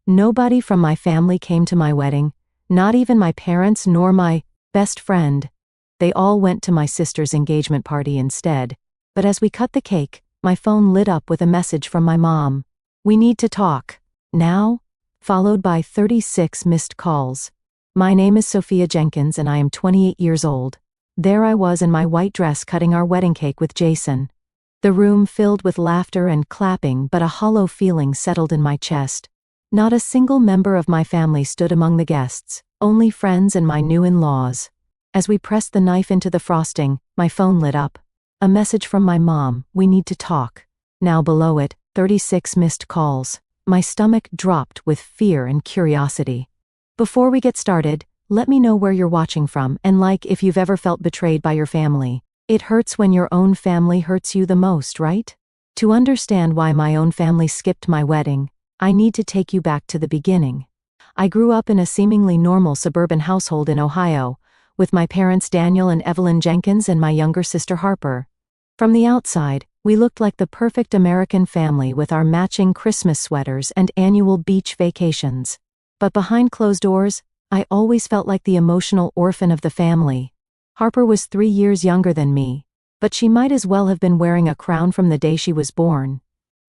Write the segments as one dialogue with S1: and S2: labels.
S1: Nobody from my family came to my wedding, not even my parents nor my best friend. They all went to my sister's engagement party instead. But as we cut the cake, my phone lit up with a message from my mom. "We need to talk. Now?" Followed by 36 missed calls. "My name is Sophia Jenkins and I am 28 years old." There I was in my white dress cutting our wedding cake with Jason. The room filled with laughter and clapping, but a hollow feeling settled in my chest. Not a single member of my family stood among the guests, only friends and my new in-laws. As we pressed the knife into the frosting, my phone lit up. A message from my mom, "We need to talk." Now below it, 36 missed calls. My stomach dropped with fear and curiosity. Before we get started, let me know where you're watching from and if you've ever felt betrayed by your family. It hurts when your own family hurts you the most, right? To understand why my own family skipped my wedding, I need to take you back to the beginning. I grew up in a seemingly normal suburban household in Ohio, with my parents Daniel and Evelyn Jenkins and my younger sister Harper. From the outside, we looked like the perfect American family with our matching Christmas sweaters and annual beach vacations. But behind closed doors, I always felt like the emotional orphan of the family. Harper was 3 years younger than me, but she might as well have been wearing a crown from the day she was born.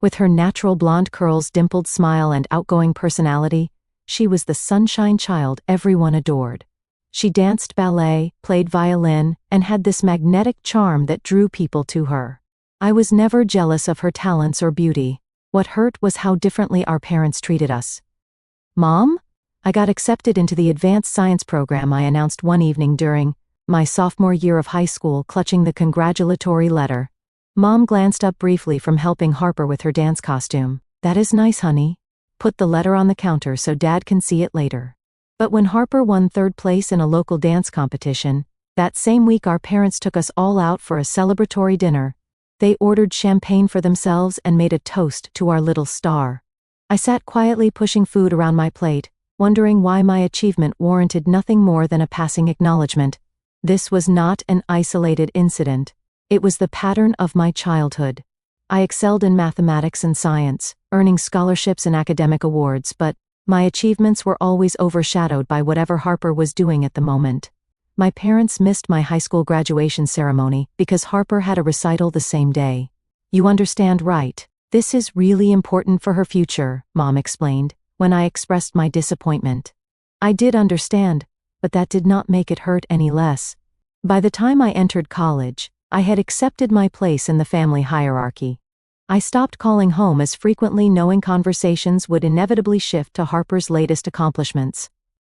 S1: With her natural blonde curls, dimpled smile, and outgoing personality, she was the sunshine child everyone adored. She danced ballet, played violin, and had this magnetic charm that drew people to her. I was never jealous of her talents or beauty. What hurt was how differently our parents treated us. "Mom?" I got accepted into the advanced science program, I announced one evening during my sophomore year of high school, clutching the congratulatory letter. Mom glanced up briefly from helping Harper with her dance costume. "That is nice, honey. Put the letter on the counter so Dad can see it later." But when Harper won 3rd place in a local dance competition, that same week our parents took us all out for a celebratory dinner. They ordered champagne for themselves and made a toast to our little star. I sat quietly pushing food around my plate, wondering why my achievement warranted nothing more than a passing acknowledgement. This was not an isolated incident. It was the pattern of my childhood. I excelled in mathematics and science, earning scholarships and academic awards, but my achievements were always overshadowed by whatever Harper was doing at the moment. My parents missed my high school graduation ceremony because Harper had a recital the same day. "You understand, right? This is really important for her future," Mom explained, when I expressed my disappointment. I did understand, but that did not make it hurt any less. By the time I entered college, I had accepted my place in the family hierarchy. I stopped calling home as frequently, knowing conversations would inevitably shift to Harper's latest accomplishments.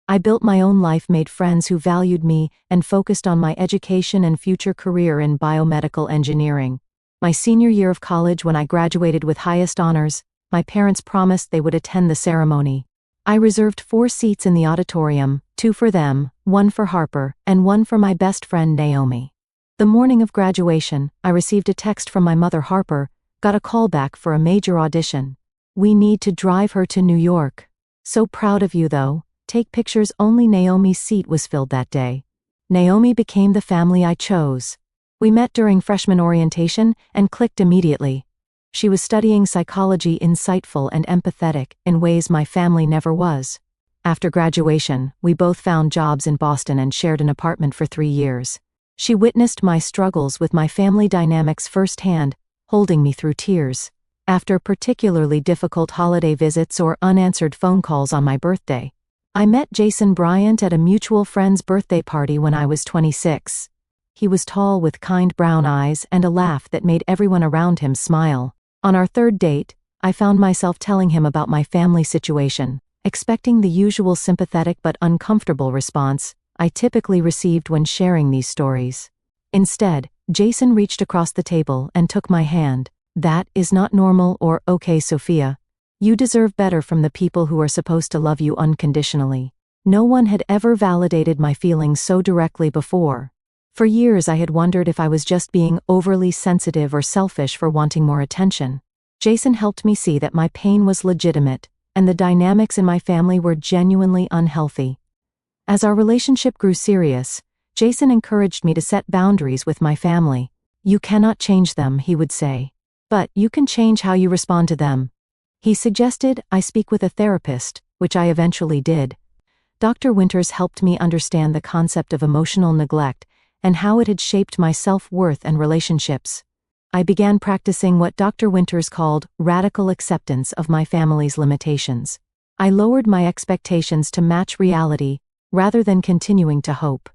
S1: I built my own life, made friends who valued me, and focused on my education and future career in biomedical engineering. My senior year of college, when I graduated with highest honors, my parents promised they would attend the ceremony. I reserved 4 seats in the auditorium, 2 for them, 1 for Harper, and 1 for my best friend Naomi. The morning of graduation, I received a text from my mother. "Harper got a call back for a major audition. We need to drive her to New York. So proud of you though. Take pictures only." Naomi's seat was filled that day. Naomi became the family I chose. We met during freshman orientation and clicked immediately. She was studying psychology, insightful and empathetic in ways my family never was. After graduation, we both found jobs in Boston and shared an apartment for 3 years. She witnessed my struggles with my family dynamics firsthand, holding me through tears. After particularly difficult holiday visits or unanswered phone calls on my birthday, I met Jason Bryant at a mutual friend's birthday party when I was 26. He was tall with kind brown eyes and a laugh that made everyone around him smile. On our 3rd date, I found myself telling him about my family situation, expecting the usual sympathetic but uncomfortable response I typically received when sharing these stories. Instead, Jason reached across the table and took my hand. "That is not normal or okay, Sophia. You deserve better from the people who are supposed to love you unconditionally." No one had ever validated my feelings so directly before. For years I had wondered if I was just being overly sensitive or selfish for wanting more attention. Jason helped me see that my pain was legitimate, and the dynamics in my family were genuinely unhealthy. As our relationship grew serious, Jason encouraged me to set boundaries with my family. "You cannot change them," he would say, "but you can change how you respond to them." He suggested I speak with a therapist, which I eventually did. Dr. Winters helped me understand the concept of emotional neglect and how it had shaped my self-worth and relationships. I began practicing what Dr. Winters called radical acceptance of my family's limitations. I lowered my expectations to match reality rather than continuing to hope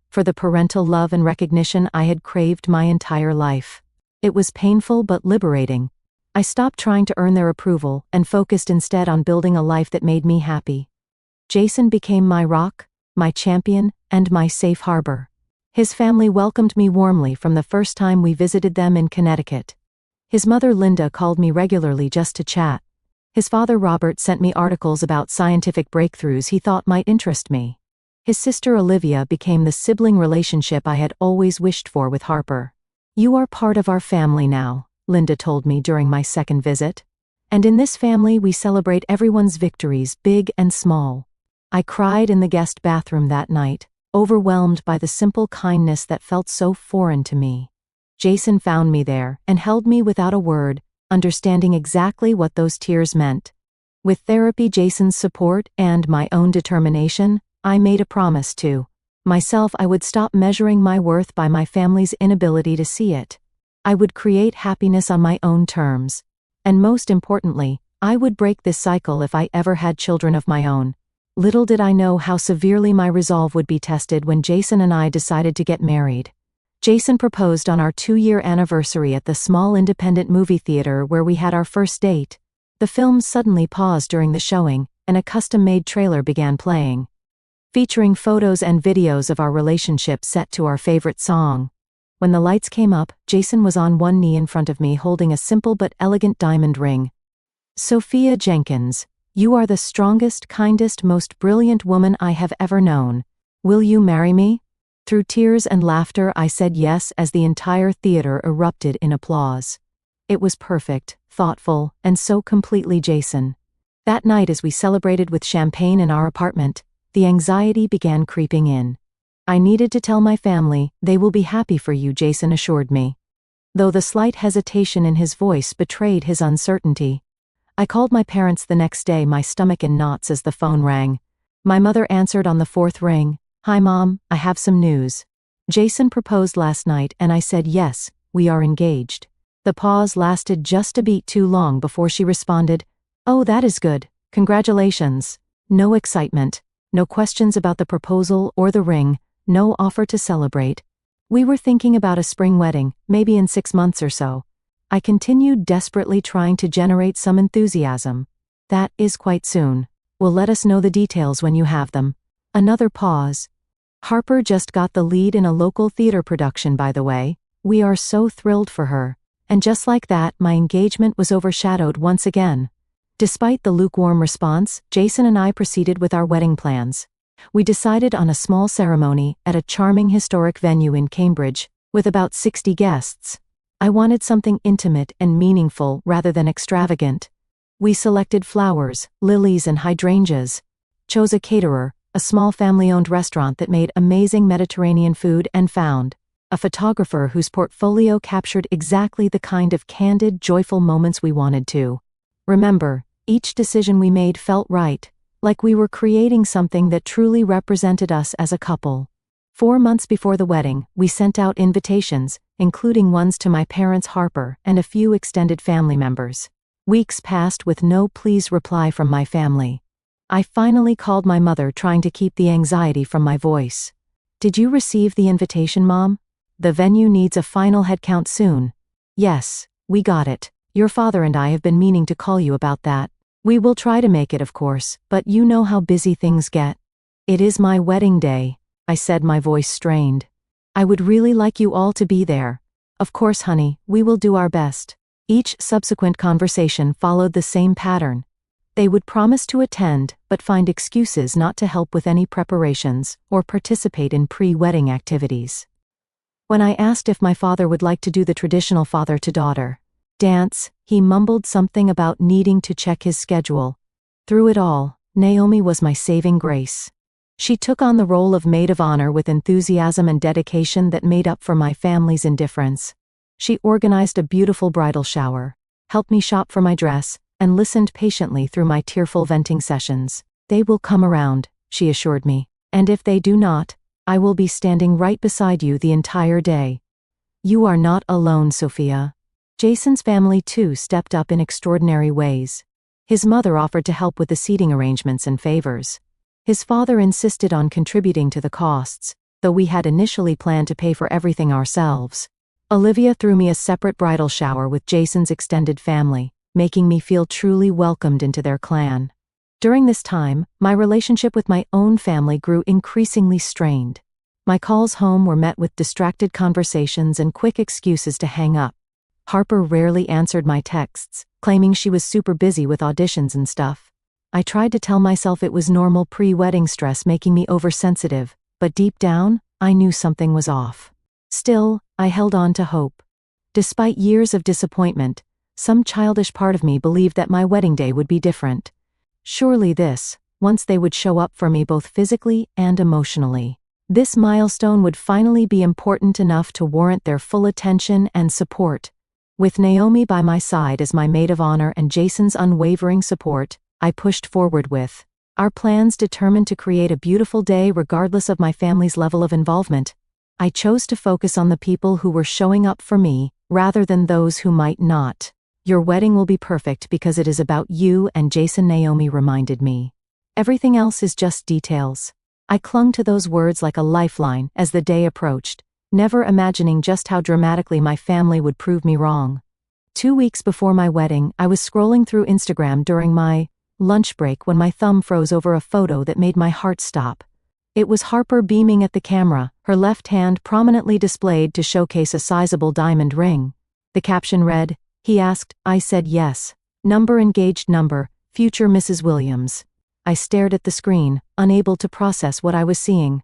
S1: for the parental love and recognition I had craved my entire life. It was painful but liberating. I stopped trying to earn their approval and focused instead on building a life that made me happy. Jason became my rock, my champion, and my safe harbor. His family welcomed me warmly from the first time we visited them in Connecticut. His mother Linda called me regularly just to chat. His father Robert sent me articles about scientific breakthroughs he thought might interest me. His sister Olivia became the sibling relationship I had always wished for with Harper. "You are part of our family now," Linda told me during my second visit. "And in this family we celebrate everyone's victories, big and small." I cried in the guest bathroom that night, overwhelmed by the simple kindness that felt so foreign to me. Jason found me there and held me without a word, understanding exactly what those tears meant. With therapy, Jason's support, and my own determination, I made a promise to myself I would stop measuring my worth by my family's inability to see it. I would create happiness on my own terms. And most importantly, I would break this cycle if I ever had children of my own. Little did I know how severely my resolve would be tested when Jason and I decided to get married. Jason proposed on our 2-year anniversary at the small independent movie theater where we had our first date. The film suddenly paused during the showing, and a custom-made trailer began playing, featuring photos and videos of our relationship set to our favorite song. When the lights came up, Jason was on one knee in front of me holding a simple but elegant diamond ring. "Sophia Jenkins, you are the strongest, kindest, most brilliant woman I have ever known. Will you marry me?" Through tears and laughter I said yes as the entire theater erupted in applause. It was perfect, thoughtful, and so completely Jason. That night as we celebrated with champagne in our apartment, the anxiety began creeping in. I needed to tell my family, "They will be happy for you," Jason assured me, though the slight hesitation in his voice betrayed his uncertainty. I called my parents the next day, my stomach in knots as the phone rang. My mother answered on the 4th ring. "Hi Mom, I have some news. Jason proposed last night and I said yes, we are engaged." The pause lasted just a beat too long before she responded, "Oh, that is good. Congratulations." No excitement. No questions about the proposal or the ring, no offer to celebrate. "We were thinking about a spring wedding, maybe in 6 months or so." I continued, desperately trying to generate some enthusiasm. "That is quite soon. We'll let us know the details when you have them." Another pause. "Harper just got the lead in a local theater production, by the way. We are so thrilled for her." And just like that, my engagement was overshadowed once again. Despite the lukewarm response, Jason and I proceeded with our wedding plans. We decided on a small ceremony at a charming historic venue in Cambridge, with about 60 guests. I wanted something intimate and meaningful rather than extravagant. We selected flowers, lilies and hydrangeas, chose a caterer, a small family-owned restaurant that made amazing Mediterranean food, and found a photographer whose portfolio captured exactly the kind of candid, joyful moments we wanted to. Remember, each decision we made felt right, like we were creating something that truly represented us as a couple. 4 months before the wedding, we sent out invitations, including ones to my parents Harper and a few extended family members. Weeks passed with no please reply from my family. I finally called my mother, trying to keep the anxiety from my voice. "Did you receive the invitation, Mom? The venue needs a final headcount soon." "Yes, we got it. Your father and I have been meaning to call you about that. We will try to make it, of course, but you know how busy things get." "It is my wedding day," I said, my voice strained. "I would really like you all to be there." "Of course, honey, we will do our best." Each subsequent conversation followed the same pattern. They would promise to attend, but find excuses not to help with any preparations or participate in pre-wedding activities. When I asked if my father would like to do the traditional father-to-daughter dance, he mumbled something about needing to check his schedule. Through it all, Naomi was my saving grace. She took on the role of maid of honor with enthusiasm and dedication that made up for my family's indifference. She organized a beautiful bridal shower, helped me shop for my dress, and listened patiently through my tearful venting sessions. They will come around, she assured me. And if they do not, I will be standing right beside you the entire day. You are not alone, Sophia. Jason's family too stepped up in extraordinary ways. His mother offered to help with the seating arrangements and favors. His father insisted on contributing to the costs, though we had initially planned to pay for everything ourselves. Olivia threw me a separate bridal shower with Jason's extended family, making me feel truly welcomed into their clan. During this time, my relationship with my own family grew increasingly strained. My calls home were met with distracted conversations and quick excuses to hang up. Harper rarely answered my texts, claiming she was super busy with auditions and stuff. I tried to tell myself it was normal pre-wedding stress making me oversensitive, but deep down, I knew something was off. Still, I held on to hope. Despite years of disappointment, some childish part of me believed that my wedding day would be different. Surely once they would show up for me both physically and emotionally. This milestone would finally be important enough to warrant their full attention and support. With Naomi by my side as my maid of honor and Jason's unwavering support, I pushed forward with our plans determined to create a beautiful day regardless of my family's level of involvement. I chose to focus on the people who were showing up for me, rather than those who might not. Your wedding will be perfect because it is about you and Jason, Naomi reminded me. Everything else is just details. I clung to those words like a lifeline as the day approached, never imagining just how dramatically my family would prove me wrong. 2 weeks before my wedding, I was scrolling through Instagram during my lunch break when my thumb froze over a photo that made my heart stop. It was Harper beaming at the camera, her left hand prominently displayed to showcase a sizable diamond ring. The caption read, "He asked, I said yes. Number engaged number, future Mrs. Williams." I stared at the screen, unable to process what I was seeing.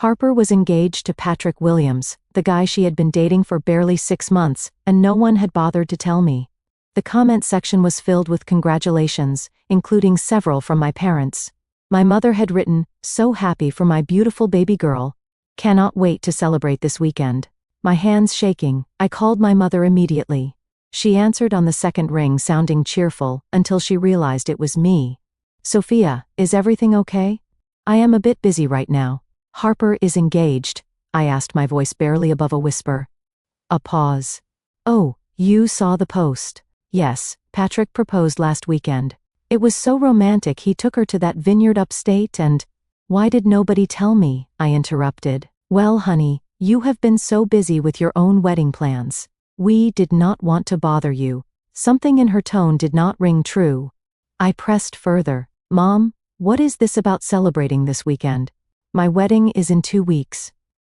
S1: Harper was engaged to Patrick Williams, the guy she had been dating for barely 6 months, and no one had bothered to tell me. The comment section was filled with congratulations, including several from my parents. My mother had written, "So happy for my beautiful baby girl. Cannot wait to celebrate this weekend." My hands shaking, I called my mother immediately. She answered on the second ring sounding cheerful, until she realized it was me. "Sophia, is everything okay? I am a bit busy right now." "Harper is engaged," I asked, my voice barely above a whisper. A pause. "Oh, you saw the post." "Yes, Patrick proposed last weekend. It was so romantic he took her to that vineyard upstate and—" "Why did nobody tell me?" I interrupted. "Well, honey, you have been so busy with your own wedding plans. We did not want to bother you." Something in her tone did not ring true. I pressed further. "Mom, what is this about celebrating this weekend? My wedding is in 2 weeks."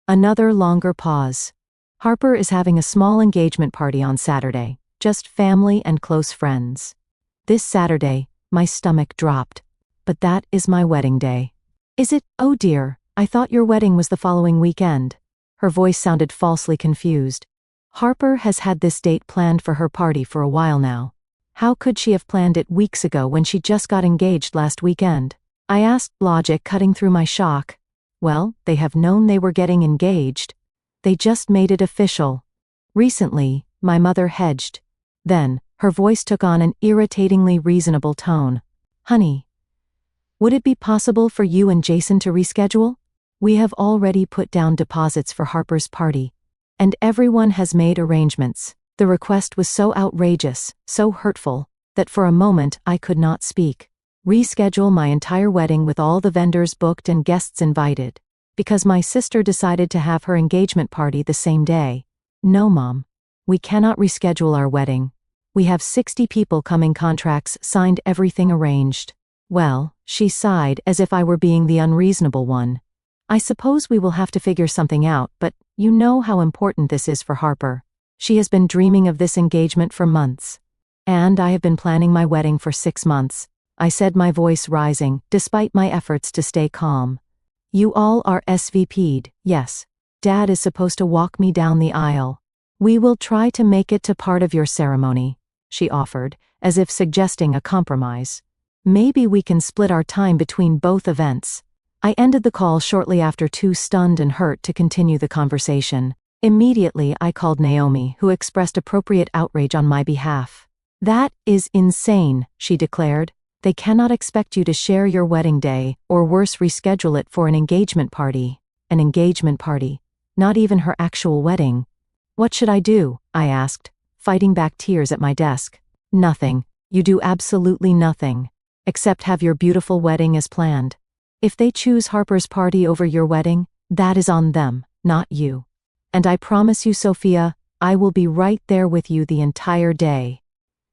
S1: Another longer pause. "Harper is having a small engagement party on Saturday, just family and close friends." This Saturday, my stomach dropped. "But that is my wedding day." "Is it? Oh dear, I thought your wedding was the following weekend." Her voice sounded falsely confused. Harper has had this date planned for her party for a while now. How could she have planned it weeks ago when she just got engaged last weekend? I asked, logic cutting through my shock. Well, they have known they were getting engaged. They just made it official. Recently, my mother hedged. Then, her voice took on an irritatingly reasonable tone. "Honey, would it be possible for you and Jason to reschedule? We have already put down deposits for Harper's party, and everyone has made arrangements." The request was so outrageous, so hurtful, that for a moment I could not speak. Reschedule my entire wedding with all the vendors booked and guests invited, because my sister decided to have her engagement party the same day. "No, Mom. We cannot reschedule our wedding. We have 60 people coming, contracts signed, everything arranged." "Well," she sighed as if I were being the unreasonable one. "I suppose we will have to figure something out, but you know how important this is for Harper. She has been dreaming of this engagement for months. And I have been planning my wedding for 6 months," I said, my voice rising, despite my efforts to stay calm. "You all are SVP'd, yes. Dad is supposed to walk me down the aisle. We will try to make it to part of your ceremony," she offered, as if suggesting a compromise. "Maybe we can split our time between both events." I ended the call shortly after, too stunned and hurt to continue the conversation. Immediately, I called Naomi, who expressed appropriate outrage on my behalf. "That is insane," she declared. They cannot expect you to share your wedding day, or worse, reschedule it for an engagement party. An engagement party. Not even her actual wedding. What should I do? I asked, fighting back tears at my desk. Nothing. You do absolutely nothing. Except have your beautiful wedding as planned. If they choose Harper's party over your wedding, that is on them, not you. And I promise you, Sophia, I will be right there with you the entire day.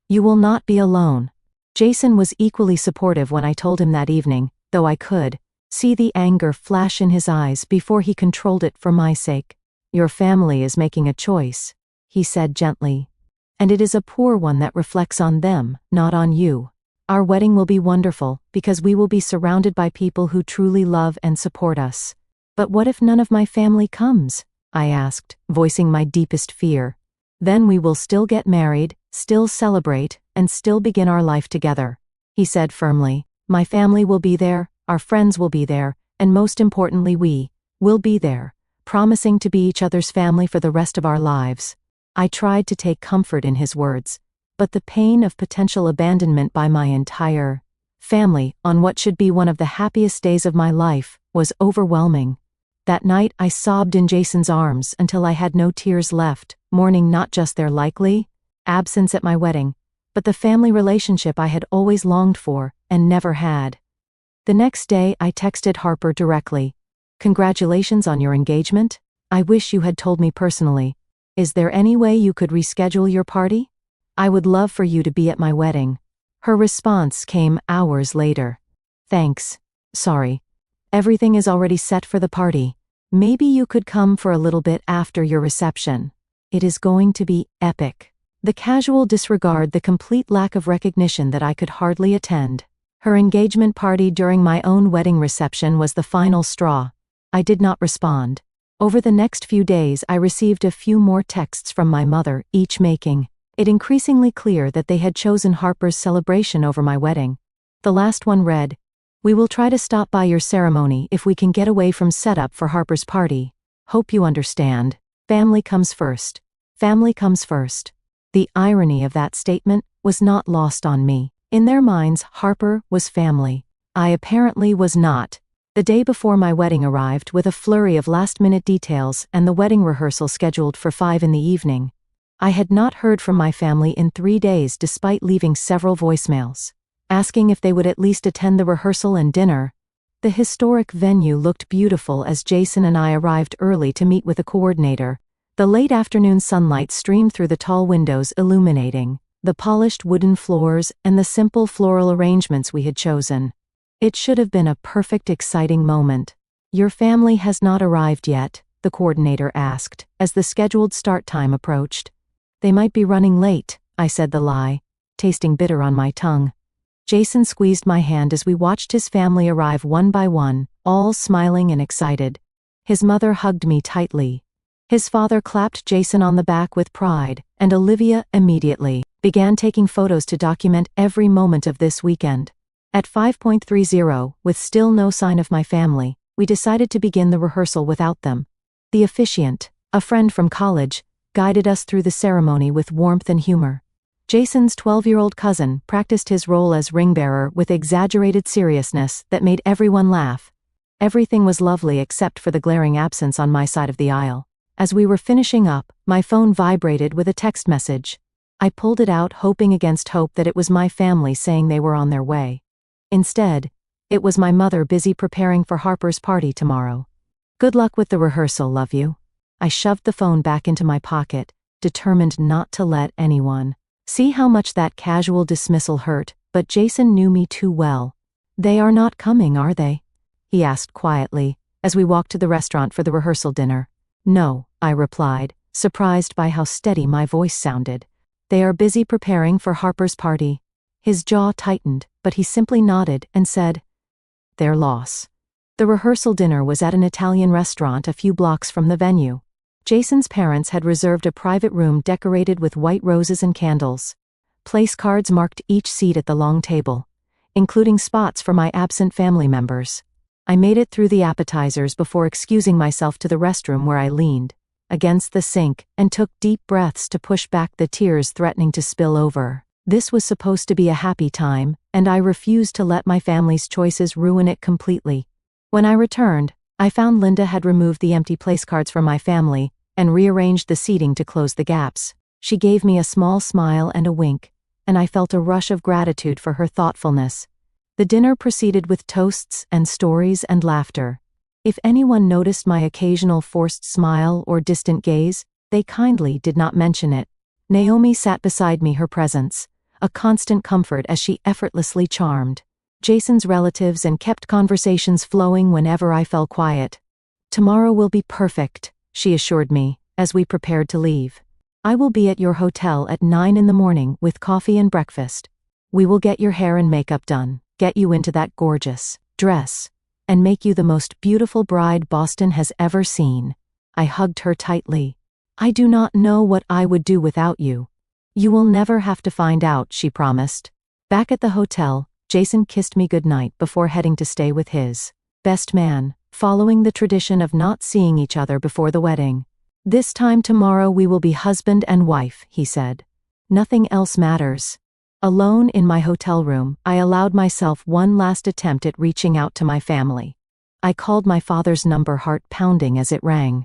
S1: You will not be alone. Jason was equally supportive when I told him that evening, though I could see the anger flash in his eyes before he controlled it for my sake. Your family is making a choice, he said gently. And it is a poor one that reflects on them, not on you. Our wedding will be wonderful because we will be surrounded by people who truly love and support us. But what if none of my family comes? I asked, voicing my deepest fear. Then we will still get married, still celebrate, and still begin our life together, he said firmly. My family will be there, our friends will be there, and most importantly we will be there, promising to be each other's family for the rest of our lives. I tried to take comfort in his words, but the pain of potential abandonment by my entire family on what should be one of the happiest days of my life was overwhelming. That night I sobbed in Jason's arms until I had no tears left, mourning not just their likely absence at my wedding, but the family relationship I had always longed for and never had. The next day I texted Harper directly. Congratulations on your engagement. I wish you had told me personally. Is there any way you could reschedule your party? I would love for you to be at my wedding. Her response came hours later. Thanks. Sorry. Everything is already set for the party. Maybe you could come for a little bit after your reception. It is going to be epic. The casual disregard, the complete lack of recognition that I could hardly attend. Her engagement party during my own wedding reception was the final straw. I did not respond. Over the next few days I received a few more texts from my mother, each making it increasingly clear that they had chosen Harper's celebration over my wedding. The last one read, "We will try to stop by your ceremony if we can get away from setup for Harper's party. Hope you understand. Family comes first. Family comes first." The irony of that statement was not lost on me. In their minds, Harper was family. I apparently was not. The day before my wedding arrived with a flurry of last-minute details and the wedding rehearsal scheduled for 5 in the evening. I had not heard from my family in 3 days despite leaving several voicemails, asking if they would at least attend the rehearsal and dinner. The historic venue looked beautiful as Jason and I arrived early to meet with a coordinator. The late afternoon sunlight streamed through the tall windows, illuminating the polished wooden floors and the simple floral arrangements we had chosen. It should have been a perfect, exciting moment. Your family has not arrived yet, the coordinator asked, as the scheduled start time approached. They might be running late, I said the lie, tasting bitter on my tongue. Jason squeezed my hand as we watched his family arrive one by one, all smiling and excited. His mother hugged me tightly. His father clapped Jason on the back with pride, and Olivia immediately began taking photos to document every moment of this weekend. At 5:30, with still no sign of my family, we decided to begin the rehearsal without them. The officiant, a friend from college, guided us through the ceremony with warmth and humor. Jason's 12-year-old cousin practiced his role as ring-bearer with exaggerated seriousness that made everyone laugh. Everything was lovely except for the glaring absence on my side of the aisle. As we were finishing up, my phone vibrated with a text message. I pulled it out, hoping against hope that it was my family saying they were on their way. Instead, it was my mother busy preparing for Harper's party tomorrow. "Good luck with the rehearsal, love you." I shoved the phone back into my pocket, determined not to let anyone see how much that casual dismissal hurt, but Jason knew me too well. "They are not coming, are they?" he asked quietly, as we walked to the restaurant for the rehearsal dinner. "No," I replied, surprised by how steady my voice sounded. "They are busy preparing for Harper's party." His jaw tightened, but he simply nodded and said, "Their loss." The rehearsal dinner was at an Italian restaurant a few blocks from the venue. Jason's parents had reserved a private room decorated with white roses and candles. Place cards marked each seat at the long table, including spots for my absent family members. I made it through the appetizers before excusing myself to the restroom, where I leaned against the sink and took deep breaths to push back the tears threatening to spill over. This was supposed to be a happy time, and I refused to let my family's choices ruin it completely. When I returned, I found Linda had removed the empty place cards from my family and rearranged the seating to close the gaps. She gave me a small smile and a wink, and I felt a rush of gratitude for her thoughtfulness. The dinner proceeded with toasts and stories and laughter. If anyone noticed my occasional forced smile or distant gaze, they kindly did not mention it. Naomi sat beside me, her presence a constant comfort as she effortlessly charmed Jason's relatives and kept conversations flowing whenever I fell quiet. "Tomorrow will be perfect," she assured me, as we prepared to leave. "I will be at your hotel at 9 in the morning with coffee and breakfast. We will get your hair and makeup done, get you into that gorgeous dress, and make you the most beautiful bride Boston has ever seen." I hugged her tightly. "I do not know what I would do without you." "You will never have to find out," she promised. Back at the hotel, Jason kissed me goodnight before heading to stay with his best man, following the tradition of not seeing each other before the wedding. "This time tomorrow we will be husband and wife," he said. "Nothing else matters." Alone in my hotel room, I allowed myself one last attempt at reaching out to my family. I called my father's number, heart pounding as it rang.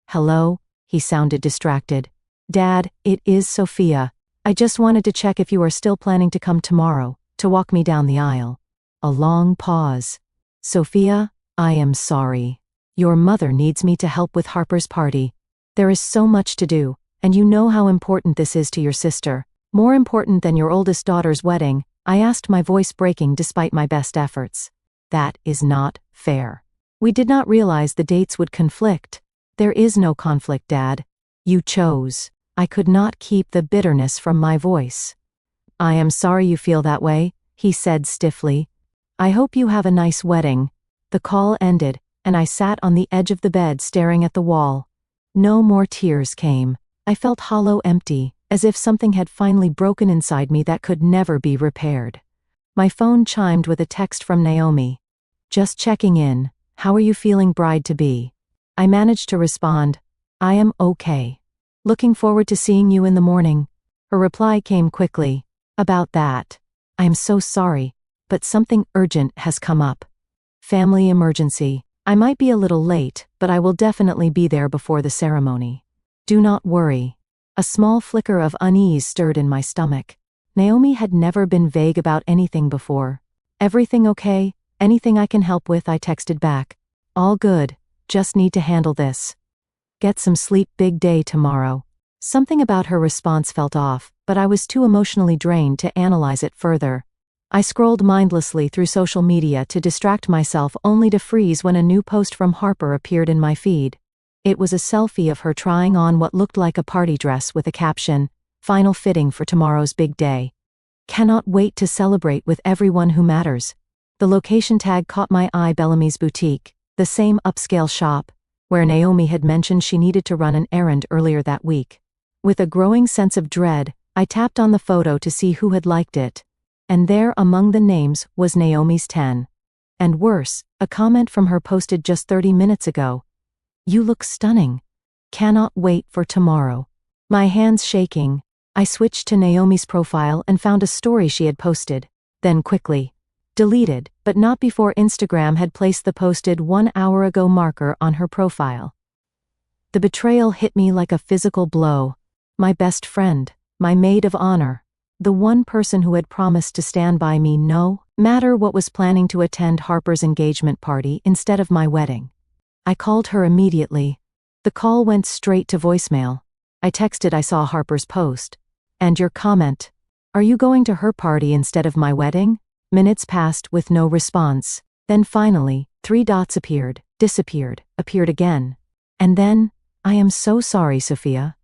S1: "Hello?" He sounded distracted. "Dad, it is Sophia. I just wanted to check if you are still planning to come tomorrow, to walk me down the aisle." A long pause. "Sophia, I am sorry. Your mother needs me to help with Harper's party. There is so much to do, and you know how important this is to your sister. More important than your oldest daughter's wedding," I asked, my voice breaking despite my best efforts. "That is not fair. We did not realize the dates would conflict." "There is no conflict, Dad. You chose." I could not keep the bitterness from my voice. "I am sorry you feel that way," he said stiffly. "I hope you have a nice wedding." The call ended, and I sat on the edge of the bed staring at the wall. No more tears came. I felt hollow, empty, as if something had finally broken inside me that could never be repaired. My phone chimed with a text from Naomi. "Just checking in. How are you feeling, bride-to-be?" I managed to respond, "I am okay. Looking forward to seeing you in the morning." Her reply came quickly. "About that. I am so sorry, but something urgent has come up. Family emergency. I might be a little late, but I will definitely be there before the ceremony. Do not worry." A small flicker of unease stirred in my stomach. Naomi had never been vague about anything before. "Everything okay? Anything I can help with?" I texted back. "All good. Just need to handle this. Get some sleep, big day tomorrow." Something about her response felt off, but I was too emotionally drained to analyze it further. I scrolled mindlessly through social media to distract myself, only to freeze when a new post from Harper appeared in my feed. It was a selfie of her trying on what looked like a party dress with a caption, "Final fitting for tomorrow's big day. Cannot wait to celebrate with everyone who matters." The location tag caught my eye: Bellamy's Boutique, the same upscale shop where Naomi had mentioned she needed to run an errand earlier that week. With a growing sense of dread, I tapped on the photo to see who had liked it. And there among the names was Naomi's 10. And worse, a comment from her posted just 30 minutes ago. "You look stunning. Cannot wait for tomorrow." My hands shaking, I switched to Naomi's profile and found a story she had posted, then quickly deleted, but not before Instagram had placed the posted 1 hour ago marker on her profile. The betrayal hit me like a physical blow. My best friend, my maid of honor, the one person who had promised to stand by me no matter what, was planning to attend Harper's engagement party instead of my wedding. I called her immediately. The call went straight to voicemail. I texted, "I saw Harper's post. And your comment. Are you going to her party instead of my wedding?" Minutes passed with no response. Then finally, 3 dots appeared, disappeared, appeared again. And then, "I am so sorry, Sophia.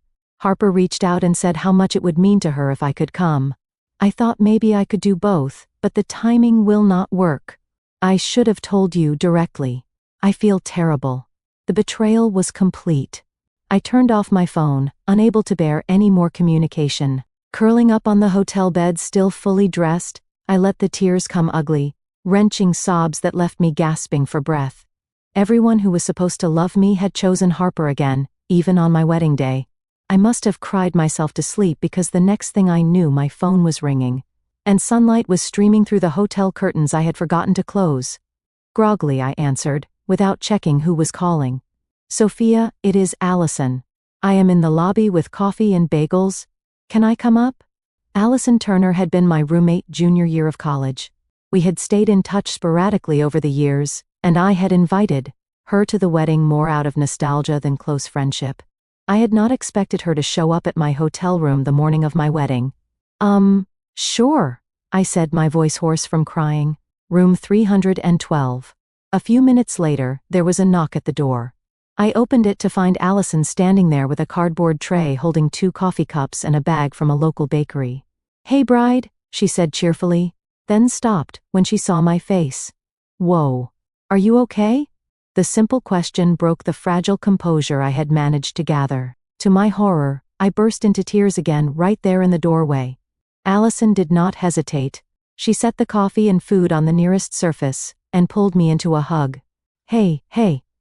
S1: Harper reached out and said how much it would mean to her if I could come. I thought maybe I could do both, but the timing will not work. I should have told you directly. I feel terrible." The betrayal was complete. I turned off my phone, unable to bear any more communication. Curling up on the hotel bed, still fully dressed, I let the tears come, ugly, wrenching sobs that left me gasping for breath. Everyone who was supposed to love me had chosen Harper again, even on my wedding day. I must have cried myself to sleep because the next thing I knew my phone was ringing, and sunlight was streaming through the hotel curtains I had forgotten to close. Groggily I answered, without checking who was calling. Sophia, it is Allison. I am in the lobby with coffee and bagels. Can I come up? Allison Turner had been my roommate junior year of college. We had stayed in touch sporadically over the years, and I had invited her to the wedding more out of nostalgia than close friendship. I had not expected her to show up at my hotel room the morning of my wedding. Sure, I said, my voice hoarse from crying. Room 312. A few minutes later, there was a knock at the door. I opened it to find Allison standing there with a cardboard tray holding 2 coffee cups and a bag from a local bakery. Hey bride, she said cheerfully, then stopped when she saw my face. Whoa. Are you okay? The simple question broke the fragile composure I had managed to gather. To my horror, I burst into tears again right there in the doorway. Allison did not hesitate. She set the coffee and food on the nearest surface and pulled me into a hug. Hey,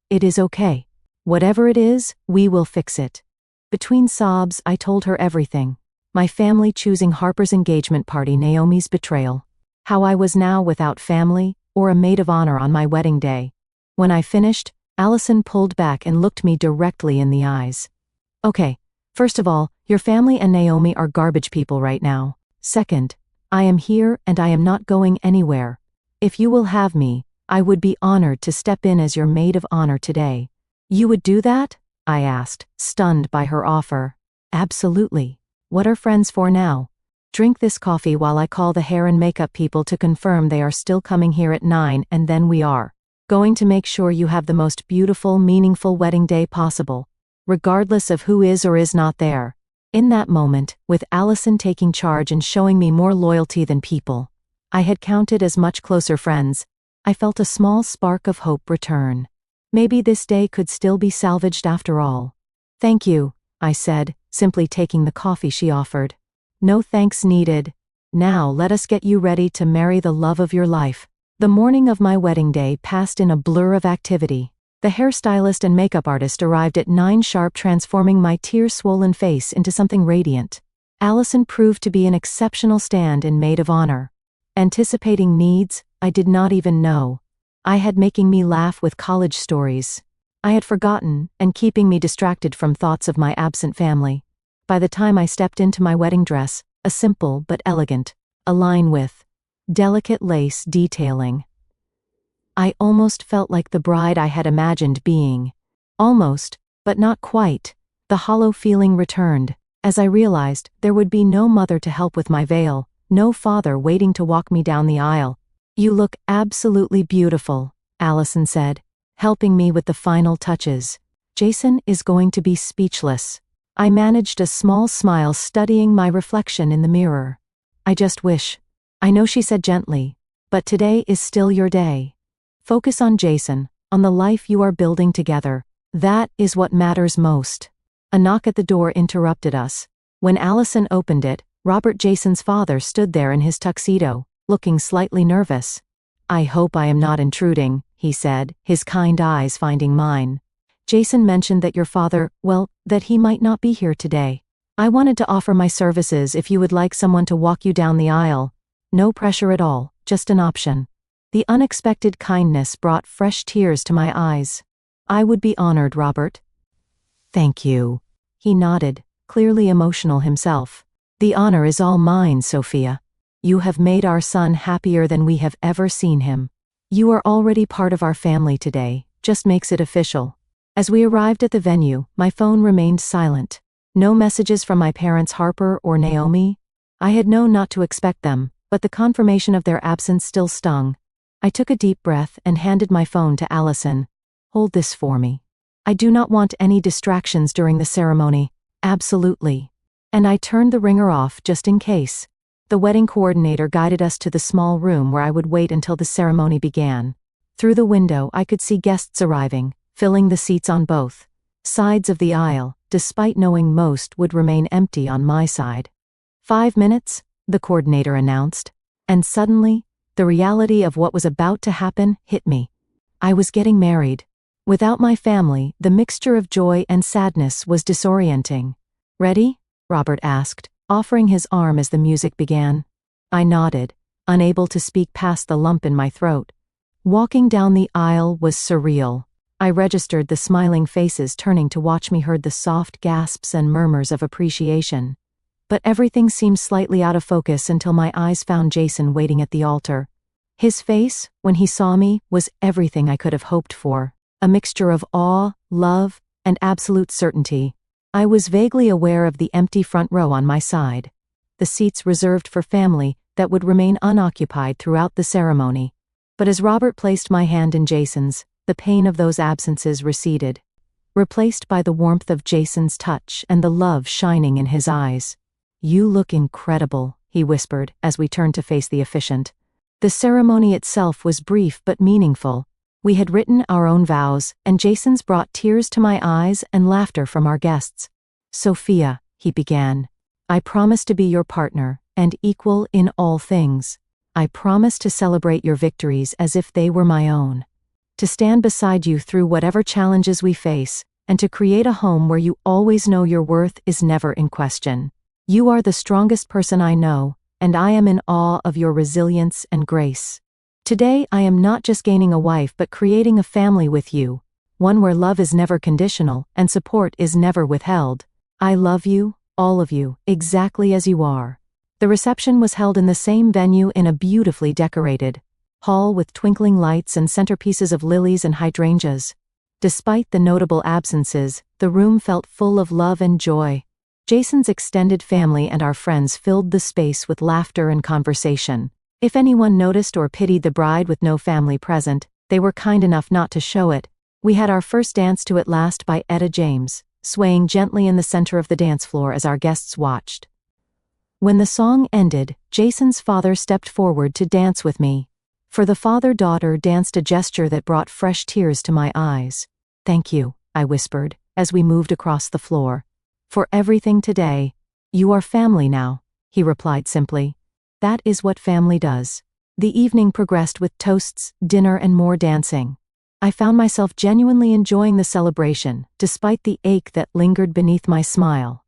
S1: it is okay. Whatever it is, we will fix it. Between sobs, I told her everything. My family choosing Harper's engagement party, Naomi's betrayal. How I was now without family or a maid of honor on my wedding day. When I finished, Allison pulled back and looked me directly in the eyes. Okay, first of all, your family and Naomi are garbage people right now. Second, I am here and I am not going anywhere. If you will have me, I would be honored to step in as your maid of honor today. You would do that? I asked, stunned by her offer. Absolutely. What are friends for now? Drink this coffee while I call the hair and makeup people to confirm they are still coming here at 9, and then we are going to make sure you have the most beautiful, meaningful wedding day possible, regardless of who is or is not there. In that moment, with Allison taking charge and showing me more loyalty than people I had counted as much closer friends, I felt a small spark of hope return. Maybe this day could still be salvaged after all. Thank you, I said, simply taking the coffee she offered. No thanks needed. Now let us get you ready to marry the love of your life. The morning of my wedding day passed in a blur of activity. The hairstylist and makeup artist arrived at 9 sharp, transforming my tear-swollen face into something radiant. Allison proved to be an exceptional stand-in maid of honor. Anticipating needs I did not even know I had, making me laugh with college stories I had forgotten and keeping me distracted from thoughts of my absent family. By the time I stepped into my wedding dress, a simple but elegant, a line with delicate lace detailing, I almost felt like the bride I had imagined being. Almost, but not quite. The hollow feeling returned as I realized there would be no mother to help with my veil, no father waiting to walk me down the aisle. You look absolutely beautiful, Allison said, helping me with the final touches. Jason is going to be speechless. I managed a small smile, studying my reflection in the mirror. I just wish. I know, she said gently, but today is still your day. Focus on Jason, on the life you are building together. That is what matters most. A knock at the door interrupted us. When Allison opened it, Robert, Jason's father, stood there in his tuxedo, looking slightly nervous. I hope I am not intruding, he said, his kind eyes finding mine. Jason mentioned that your father, well, that he might not be here today. I wanted to offer my services if you would like someone to walk you down the aisle. No pressure at all, just an option. The unexpected kindness brought fresh tears to my eyes. I would be honored, Robert. Thank you. He nodded, clearly emotional himself. The honor is all mine, Sophia. You have made our son happier than we have ever seen him. You are already part of our family today, just makes it official. As we arrived at the venue, my phone remained silent. No messages from my parents, Harper or Naomi. I had known not to expect them, but the confirmation of their absence still stung. I took a deep breath and handed my phone to Allison. Hold this for me. I do not want any distractions during the ceremony. Absolutely. And I turned the ringer off just in case. The wedding coordinator guided us to the small room where I would wait until the ceremony began. Through the window I could see guests arriving, filling the seats on both sides of the aisle, despite knowing most would remain empty on my side. 5 minutes, the coordinator announced, and suddenly, the reality of what was about to happen hit me. I was getting married. Without my family, the mixture of joy and sadness was disorienting. Ready? Robert asked, offering his arm as the music began. I nodded, unable to speak past the lump in my throat. Walking down the aisle was surreal. I registered the smiling faces turning to watch me, heard the soft gasps and murmurs of appreciation. But everything seemed slightly out of focus until my eyes found Jason waiting at the altar. His face, when he saw me, was everything I could have hoped for, a mixture of awe, love, and absolute certainty. I was vaguely aware of the empty front row on my side, the seats reserved for family that would remain unoccupied throughout the ceremony. But as Robert placed my hand in Jason's, the pain of those absences receded, replaced by the warmth of Jason's touch and the love shining in his eyes. "You look incredible," he whispered as we turned to face the officiant. The ceremony itself was brief but meaningful. We had written our own vows, and Jason's brought tears to my eyes and laughter from our guests. "Sophia," he began, "I promise to be your partner, and equal in all things. I promise to celebrate your victories as if they were my own. To stand beside you through whatever challenges we face, and to create a home where you always know your worth is never in question. You are the strongest person I know, and I am in awe of your resilience and grace. Today I am not just gaining a wife but creating a family with you, one where love is never conditional and support is never withheld. I love you, all of you, exactly as you are." The reception was held in the same venue in a beautifully decorated hall with twinkling lights and centerpieces of lilies and hydrangeas. Despite the notable absences, the room felt full of love and joy. Jason's extended family and our friends filled the space with laughter and conversation. If anyone noticed or pitied the bride with no family present, they were kind enough not to show it. We had our first dance to At Last by Etta James, swaying gently in the center of the dance floor as our guests watched. When the song ended, Jason's father stepped forward to dance with me. For the father-daughter danced, a gesture that brought fresh tears to my eyes. "Thank you," I whispered, as we moved across the floor. "For everything today. You are family now," he replied simply. "That is what family does." The evening progressed with toasts, dinner, and more dancing. I found myself genuinely enjoying the celebration, despite the ache that lingered beneath my smile.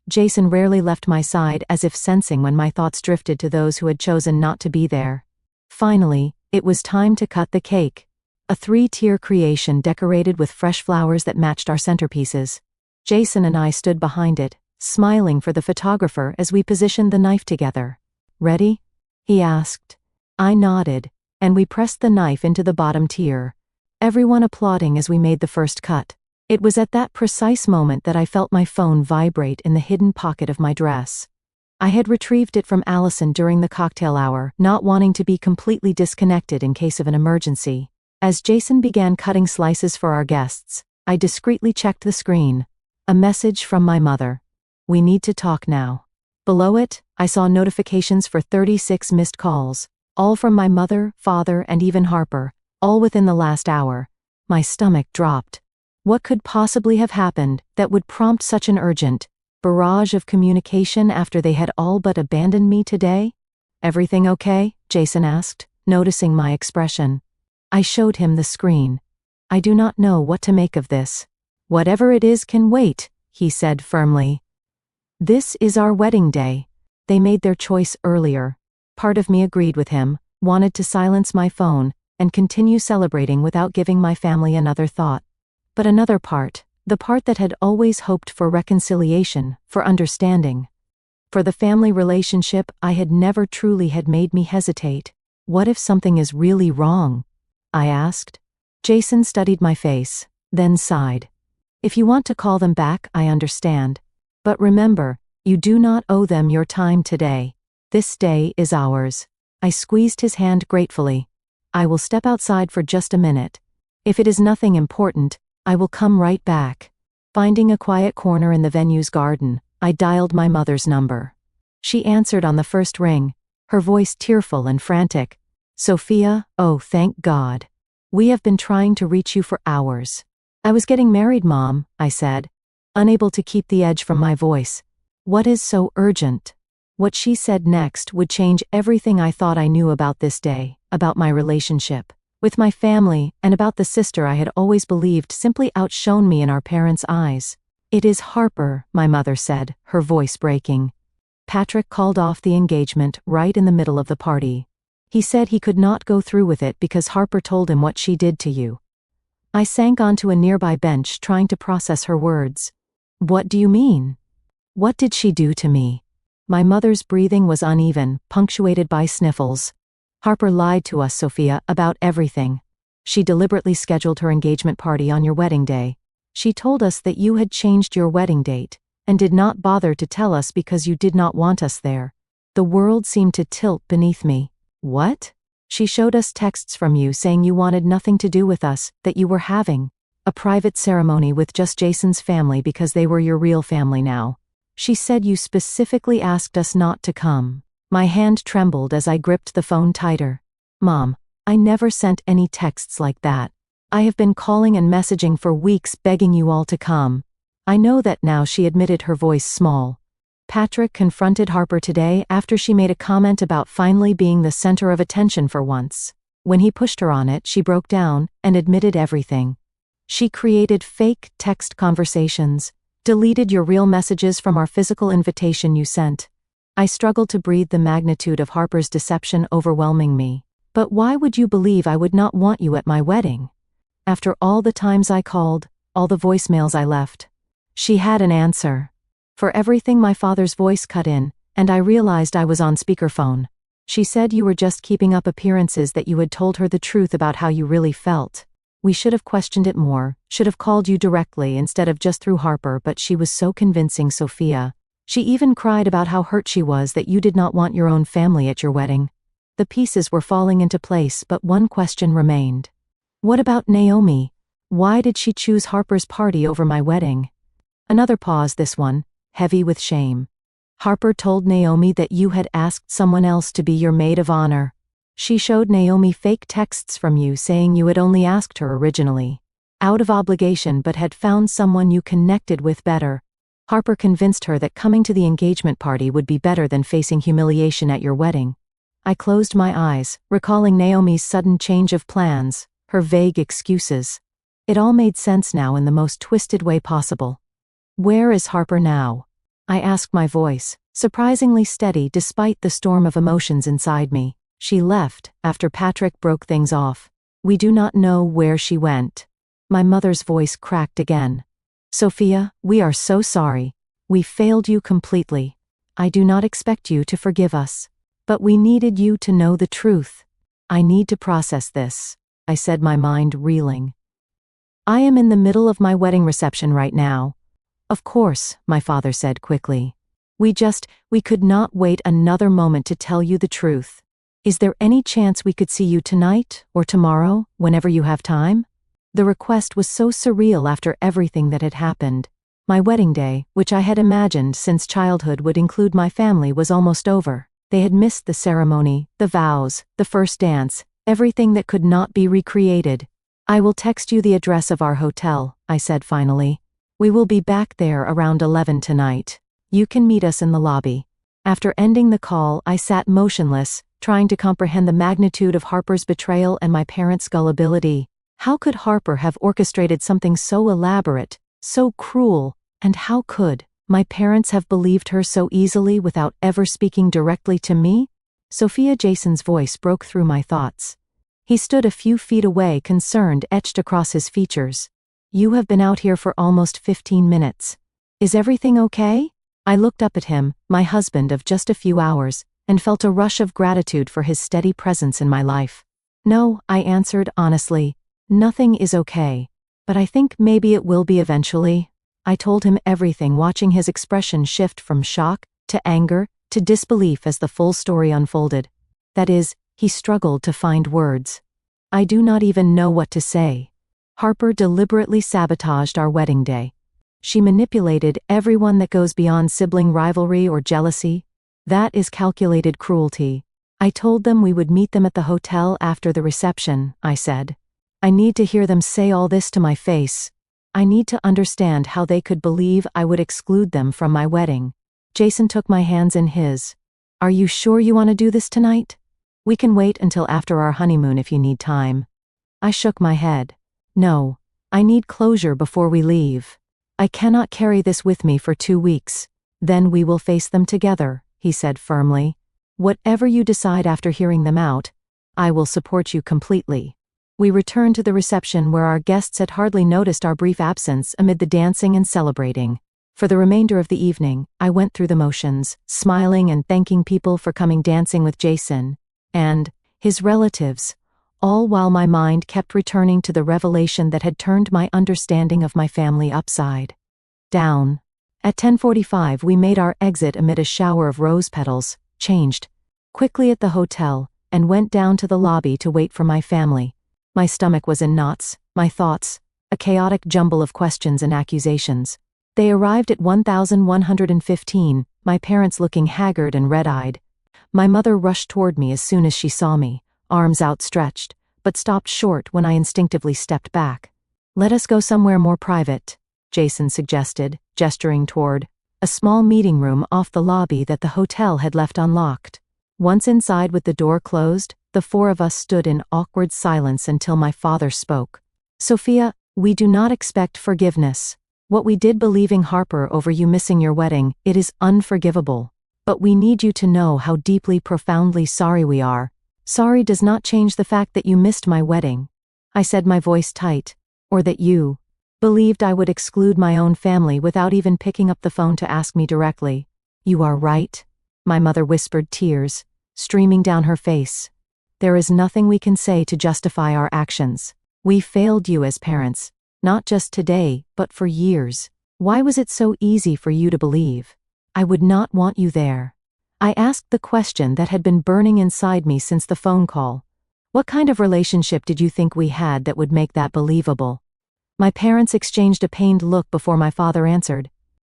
S1: Jason rarely left my side, as if sensing when my thoughts drifted to those who had chosen not to be there. Finally, it was time to cut the cake. A 3-tier creation decorated with fresh flowers that matched our centerpieces. Jason and I stood behind it, smiling for the photographer as we positioned the knife together. "Ready?" he asked. I nodded, and we pressed the knife into the bottom tier, everyone applauding as we made the first cut. It was at that precise moment that I felt my phone vibrate in the hidden pocket of my dress. I had retrieved it from Allison during the cocktail hour, not wanting to be completely disconnected in case of an emergency. As Jason began cutting slices for our guests, I discreetly checked the screen. A message from my mother. "We need to talk now." Below it, I saw notifications for 36 missed calls, all from my mother, father, and even Harper, all within the last hour. My stomach dropped. What could possibly have happened that would prompt such an urgent barrage of communication after they had all but abandoned me today? "Everything okay?" Jason asked, noticing my expression. I showed him the screen. "I do not know what to make of this." "Whatever it is can wait," he said firmly. "This is our wedding day. They made their choice earlier." Part of me agreed with him, wanted to silence my phone, and continue celebrating without giving my family another thought. But another part, the part that had always hoped for reconciliation, for understanding, for the family relationship I had never truly, had made me hesitate. "What if something is really wrong?" I asked. Jason studied my face, then sighed. "If you want to call them back, I understand. But remember, you do not owe them your time today. This day is ours." I squeezed his hand gratefully. "I will step outside for just a minute. If it is nothing important, I will come right back." Finding a quiet corner in the venue's garden, I dialed my mother's number. She answered on the first ring, her voice tearful and frantic. "Sophia, oh thank God. We have been trying to reach you for hours." "I was getting married, Mom," I said, unable to keep the edge from my voice. "What is so urgent?" What she said next would change everything I thought I knew about this day, about my relationship with my family, and about the sister I had always believed simply outshone me in our parents' eyes. It is Harper, my mother said, her voice breaking. Patrick called off the engagement right in the middle of the party. He said he could not go through with it because Harper told him what she did to you. I sank onto a nearby bench trying to process her words. What do you mean? What did she do to me? My mother's breathing was uneven, punctuated by sniffles. Harper lied to us, Sophia, about everything. She deliberately scheduled her engagement party on your wedding day. She told us that you had changed your wedding date, and did not bother to tell us because you did not want us there. The world seemed to tilt beneath me. What? She showed us texts from you saying you wanted nothing to do with us, that you were having a private ceremony with just Jason's family because they were your real family now. She said you specifically asked us not to come. My hand trembled as I gripped the phone tighter. Mom, I never sent any texts like that. I have been calling and messaging for weeks begging you all to come. I know that now, she admitted, her voice small. Patrick confronted Harper today after she made a comment about finally being the center of attention for once. When he pushed her on it, she broke down and admitted everything. She created fake text conversations, deleted your real messages from our physical invitation you sent. I struggled to breathe, the magnitude of Harper's deception overwhelming me. But why would you believe I would not want you at my wedding? After all the times I called, all the voicemails I left. She had an answer. For everything, my father's voice cut in, and I realized I was on speakerphone. She said you were just keeping up appearances, that you had told her the truth about how you really felt. We should have questioned it more, should have called you directly instead of just through Harper, but she was so convincing, Sophia. She even cried about how hurt she was that you did not want your own family at your wedding. The pieces were falling into place, but one question remained. What about Naomi? Why did she choose Harper's party over my wedding? Another pause, this one heavy with shame. Harper told Naomi that you had asked someone else to be your maid of honor. She showed Naomi fake texts from you saying you had only asked her originally out of obligation, but had found someone you connected with better. Harper convinced her that coming to the engagement party would be better than facing humiliation at your wedding. I closed my eyes, recalling Naomi's sudden change of plans, her vague excuses. It all made sense now in the most twisted way possible. Where is Harper now? I asked, my voice surprisingly steady despite the storm of emotions inside me. She left after Patrick broke things off. We do not know where she went. My mother's voice cracked again. Sophia, we are so sorry. We failed you completely. I do not expect you to forgive us. But we needed you to know the truth. I need to process this, I said, my mind reeling. I am in the middle of my wedding reception right now. Of course, my father said quickly. We could not wait another moment to tell you the truth. Is there any chance we could see you tonight or tomorrow, whenever you have time? The request was so surreal after everything that had happened. My wedding day, which I had imagined since childhood would include my family, was almost over. They had missed the ceremony, the vows, the first dance, everything that could not be recreated. I will text you the address of our hotel, I said finally. We will be back there around 11 tonight. You can meet us in the lobby. After ending the call, I sat motionless, trying to comprehend the magnitude of Harper's betrayal and my parents' gullibility. How could Harper have orchestrated something so elaborate, so cruel, and how could my parents have believed her so easily without ever speaking directly to me? Sophia, Jason's voice broke through my thoughts. He stood a few feet away, concern etched across his features. You have been out here for almost 15 minutes. Is everything okay? I looked up at him, my husband of just a few hours, and felt a rush of gratitude for his steady presence in my life. No, I answered honestly. Nothing is okay. But I think maybe it will be eventually. I told him everything, watching his expression shift from shock to anger to disbelief as the full story unfolded. That is, he struggled to find words. I do not even know what to say. Harper deliberately sabotaged our wedding day. She manipulated everyone. That goes beyond sibling rivalry or jealousy. That is calculated cruelty. I told them we would meet them at the hotel after the reception, I said. I need to hear them say all this to my face. I need to understand how they could believe I would exclude them from my wedding. Jason took my hands in his. Are you sure you want to do this tonight? We can wait until after our honeymoon if you need time. I shook my head. No, I need closure before we leave. I cannot carry this with me for 2 weeks. Then we will face them together, he said firmly. Whatever you decide after hearing them out, I will support you completely. We returned to the reception where our guests had hardly noticed our brief absence amid the dancing and celebrating. For the remainder of the evening, I went through the motions, smiling and thanking people for coming dancing with Jason and his relatives, all while my mind kept returning to the revelation that had turned my understanding of my family upside down. At 10:45 we made our exit amid a shower of rose petals, changed quickly at the hotel, and went down to the lobby to wait for my family. My stomach was in knots, my thoughts a chaotic jumble of questions and accusations. They arrived at 1115, my parents looking haggard and red-eyed. My mother rushed toward me as soon as she saw me, arms outstretched, but stopped short when I instinctively stepped back. Let us go somewhere more private, Jason suggested, gesturing toward a small meeting room off the lobby that the hotel had left unlocked. Once inside with the door closed, the four of us stood in awkward silence until my father spoke. Sophia, we do not expect forgiveness. What we did believing Harper over you missing your wedding, it is unforgivable. But we need you to know how deeply, profoundly sorry we are. Sorry does not change the fact that you missed my wedding. I said, my voice tight. Or that you believed I would exclude my own family without even picking up the phone to ask me directly. You are right, my mother whispered, tears streaming down her face. There is nothing we can say to justify our actions. We failed you as parents, not just today, but for years. Why was it so easy for you to believe I would not want you there? I asked the question that had been burning inside me since the phone call. What kind of relationship did you think we had that would make that believable? My parents exchanged a pained look before my father answered.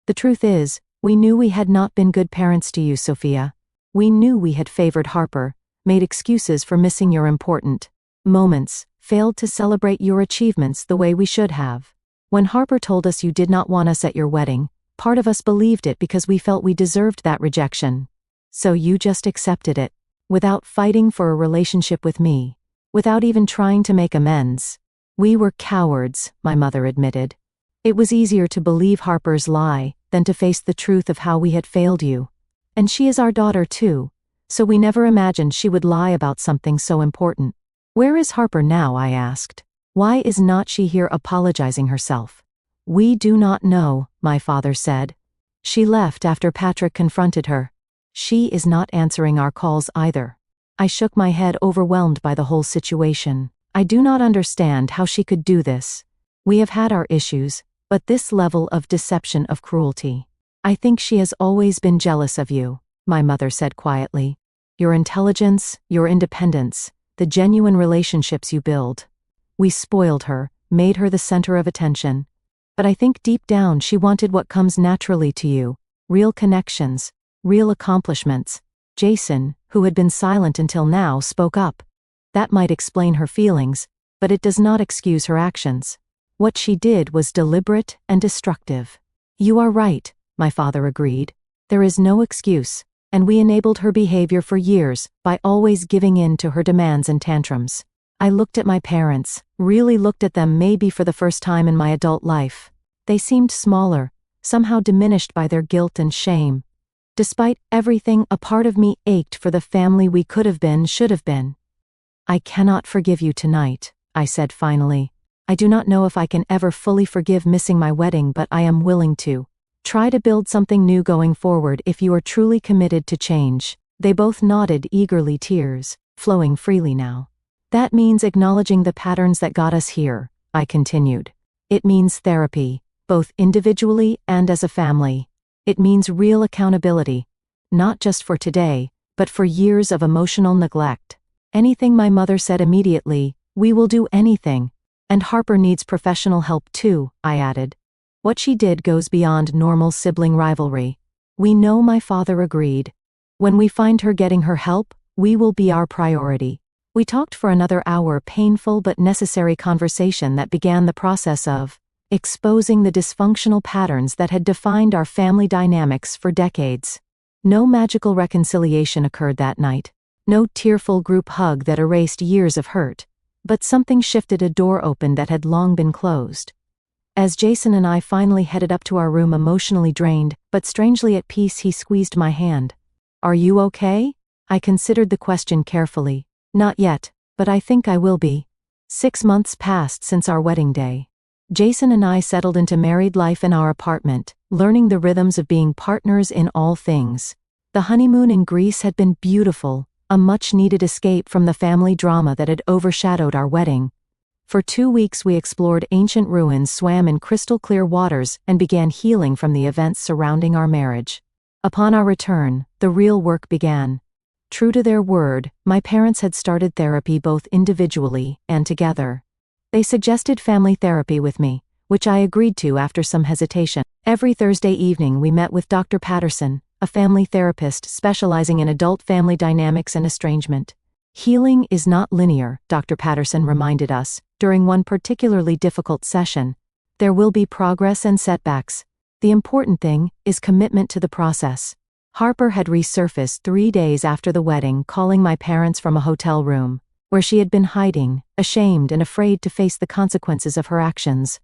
S1: The truth is, we knew we had not been good parents to you, Sophia. We knew we had favored Harper, made excuses for missing your important moments, failed to celebrate your achievements the way we should have. When Harper told us you did not want us at your wedding, part of us believed it because we felt we deserved that rejection. So you just accepted it, without fighting for a relationship with me, without even trying to make amends. We were cowards, my mother admitted. It was easier to believe Harper's lie than to face the truth of how we had failed you. And she is our daughter too, so we never imagined she would lie about something so important. Where is Harper now? I asked. Why is not she here apologizing herself? We do not know, my father said. She left after Patrick confronted her. She is not answering our calls either. I shook my head, overwhelmed by the whole situation. I do not understand how she could do this. We have had our issues, but this level of deception, of cruelty. I think she has always been jealous of you, my mother said quietly. Your intelligence, your independence, the genuine relationships you build. We spoiled her, made her the center of attention. But I think deep down she wanted what comes naturally to you, real connections, real accomplishments. Jason, who had been silent until now, spoke up. That might explain her feelings, but it does not excuse her actions. What she did was deliberate and destructive. You are right, my father agreed. There is no excuse, and we enabled her behavior for years by always giving in to her demands and tantrums. I looked at my parents, really looked at them maybe for the first time in my adult life. They seemed smaller, somehow diminished by their guilt and shame. Despite everything, a part of me ached for the family we could have been, should have been. I cannot forgive you tonight, I said finally. I do not know if I can ever fully forgive missing my wedding, but I am willing to try to build something new going forward if you are truly committed to change. They both nodded eagerly, tears flowing freely now. That means acknowledging the patterns that got us here, I continued. It means therapy, both individually and as a family. It means real accountability, not just for today, but for years of emotional neglect. Anything, my mother said immediately. We will do anything. And Harper needs professional help too, I added. What she did goes beyond normal sibling rivalry. We know, my father agreed. When we find her getting her help, we will be our priority. We talked for another hour, painful but necessary conversation that began the process of exposing the dysfunctional patterns that had defined our family dynamics for decades. No magical reconciliation occurred that night. No tearful group hug that erased years of hurt. But something shifted, a door opened that had long been closed. As Jason and I finally headed up to our room emotionally drained, but strangely at peace, he squeezed my hand. "Are you okay?" I considered the question carefully. "Not yet, but I think I will be." 6 months passed since our wedding day. Jason and I settled into married life in our apartment, learning the rhythms of being partners in all things. The honeymoon in Greece had been beautiful, a much-needed escape from the family drama that had overshadowed our wedding. For 2 weeks we explored ancient ruins, swam in crystal-clear waters, and began healing from the events surrounding our marriage. Upon our return, the real work began. True to their word, my parents had started therapy both individually and together. They suggested family therapy with me, which I agreed to after some hesitation. Every Thursday evening we met with Dr. Patterson, a family therapist specializing in adult family dynamics and estrangement. "Healing is not linear," Dr. Patterson reminded us, during one particularly difficult session. "There will be progress and setbacks. The important thing is commitment to the process." Harper had resurfaced 3 days after the wedding, calling my parents from a hotel room, where she had been hiding, ashamed and afraid to face the consequences of her actions.